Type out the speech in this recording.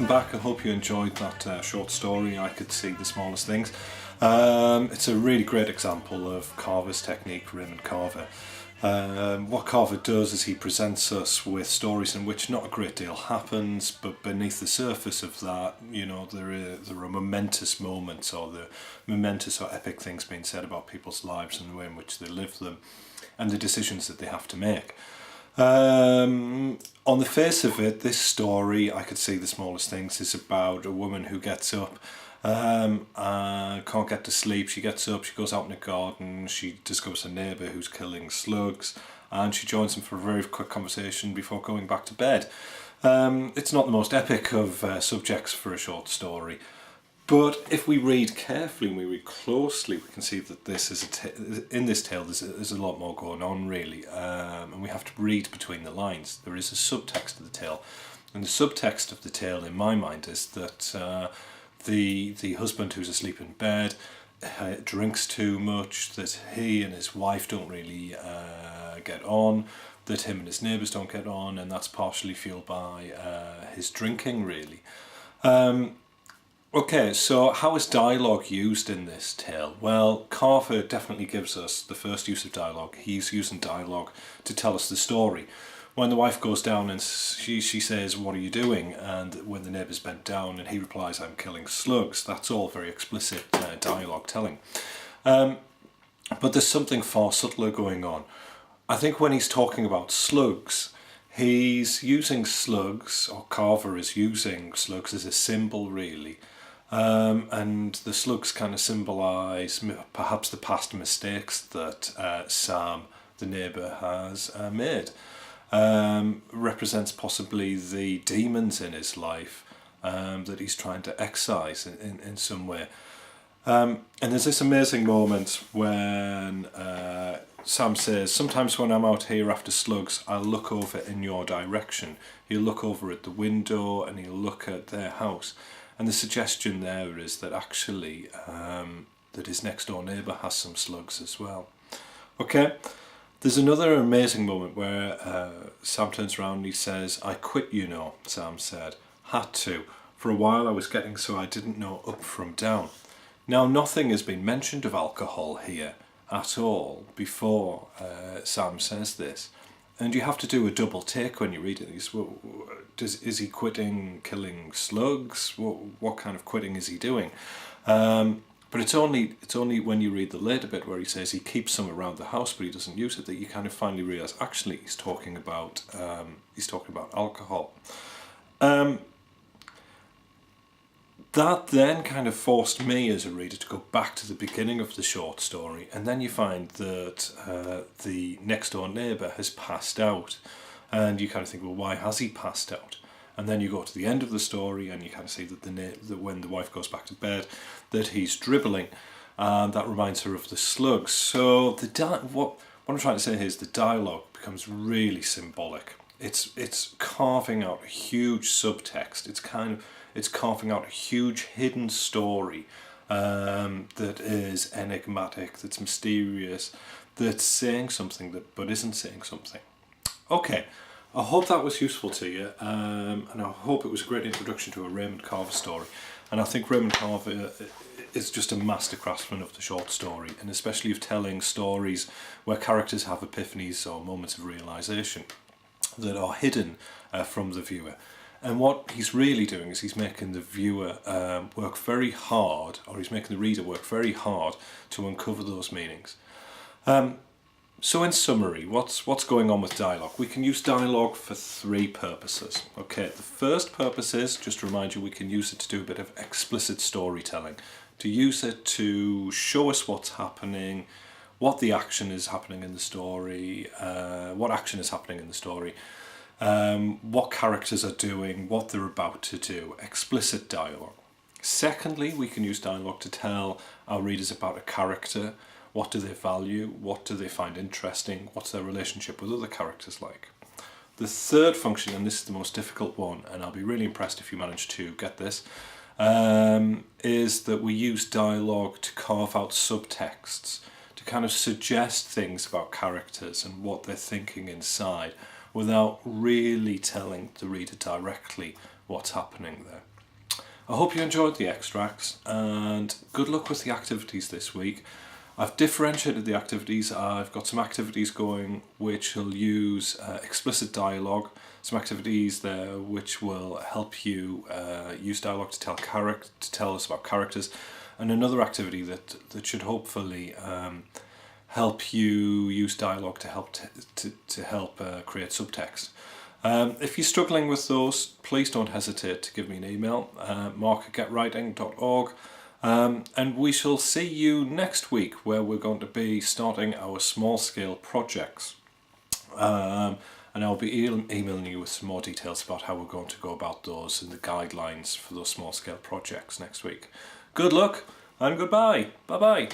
welcome back. I hope you enjoyed that short story, I Could See the Smallest Things. It's a really great example of Carver's technique, Raymond Carver. What Carver does is he presents us with stories in which not a great deal happens, but beneath the surface of that, you know, there are momentous moments, or the momentous or epic things being said about people's lives and the way in which they live them, and the decisions that they have to make. On the face of it, this story, I Could See the Smallest Things, is about a woman who gets up, can't get to sleep. She gets up, she goes out in the garden, she discovers a neighbour who's killing slugs, and she joins him for a very quick conversation before going back to bed. It's not the most epic of subjects for a short story, but if we read carefully and we read closely, we can see that this is in this tale there's a lot more going on, really, and we have to read between the lines. There is a subtext of the tale, and the subtext of the tale, in my mind, is that the husband who's asleep in bed drinks too much, that he and his wife don't really get on, that him and his neighbours don't get on, and that's partially fueled by his drinking, really. Okay, so how is dialogue used in this tale? Well, Carver definitely gives us the first use of dialogue. He's using dialogue to tell us the story. When the wife goes down and she says, "What are you doing?" and when the neighbour's bent down and he replies, "I'm killing slugs," that's all very explicit dialogue telling. But there's something far subtler going on. I think when he's talking about slugs, he's using slugs, or Carver is using slugs as a symbol, really. And the slugs kind of symbolise perhaps the past mistakes that Sam, the neighbour, has made. Represents possibly the demons in his life that he's trying to excise in some way. And there's this amazing moment when Sam says, "Sometimes when I'm out here after slugs, I'll look over in your direction." He'll look over at the window and he'll look at their house. And the suggestion there is that actually that his next door neighbour has some slugs as well. Okay, there's another amazing moment where Sam turns around and he says, "I quit, you know," Sam said. "Had to. For a while I was getting so I didn't know up from down." Now, nothing has been mentioned of alcohol here at all before Sam says this. And you have to do a double take when you read it. Is he quitting killing slugs? What kind of quitting is he doing? But it's only when you read the later bit where he says he keeps some around the house but he doesn't use it, that you kind of finally realise actually he's talking about alcohol. That then kind of forced me as a reader to go back to the beginning of the short story, and then you find that the next door neighbour has passed out, and you kind of think, well, why has he passed out? And then you go to the end of the story and you kind of see that when the wife goes back to bed, that he's dribbling, and that reminds her of the slugs. So what I'm trying to say here is the dialogue becomes really symbolic. It's carving out a huge subtext. It's carving out a huge hidden story that is enigmatic, that's mysterious, that's saying something but isn't saying something. Okay, I hope that was useful to you, and I hope it was a great introduction to a Raymond Carver story. And I think Raymond Carver is just a master craftsman of the short story, and especially of telling stories where characters have epiphanies or moments of realisation that are hidden from the viewer. And what he's really doing is he's making the viewer work very hard, or he's making the reader work very hard to uncover those meanings. So in summary, what's going on with dialogue? We can use dialogue for three purposes. Okay, the first purpose is, just to remind you, we can use it to do a bit of explicit storytelling, to use it to show us what's happening, what the action is happening in the story, what action is happening in the story, what characters are doing, what they're about to do, explicit dialogue. Secondly, we can use dialogue to tell our readers about a character. What do they value? What do they find interesting? What's their relationship with other characters like? The third function, and this is the most difficult one, and I'll be really impressed if you manage to get this, is that we use dialogue to carve out subtexts, to kind of suggest things about characters and what they're thinking inside, without really telling the reader directly what's happening there. I hope you enjoyed the extracts, and good luck with the activities this week. I've differentiated the activities. I've got some activities going which will use explicit dialogue, some activities there which will help you use dialogue to tell us about characters, and another activity that should hopefully help you use dialogue to help create subtext. If you're struggling with those, please don't hesitate to give me an email, mark@getwriting.org, and we shall see you next week, where we're going to be starting our small scale projects. And I'll be emailing you with some more details about how we're going to go about those and the guidelines for those small scale projects next week. Good luck and goodbye. Bye bye.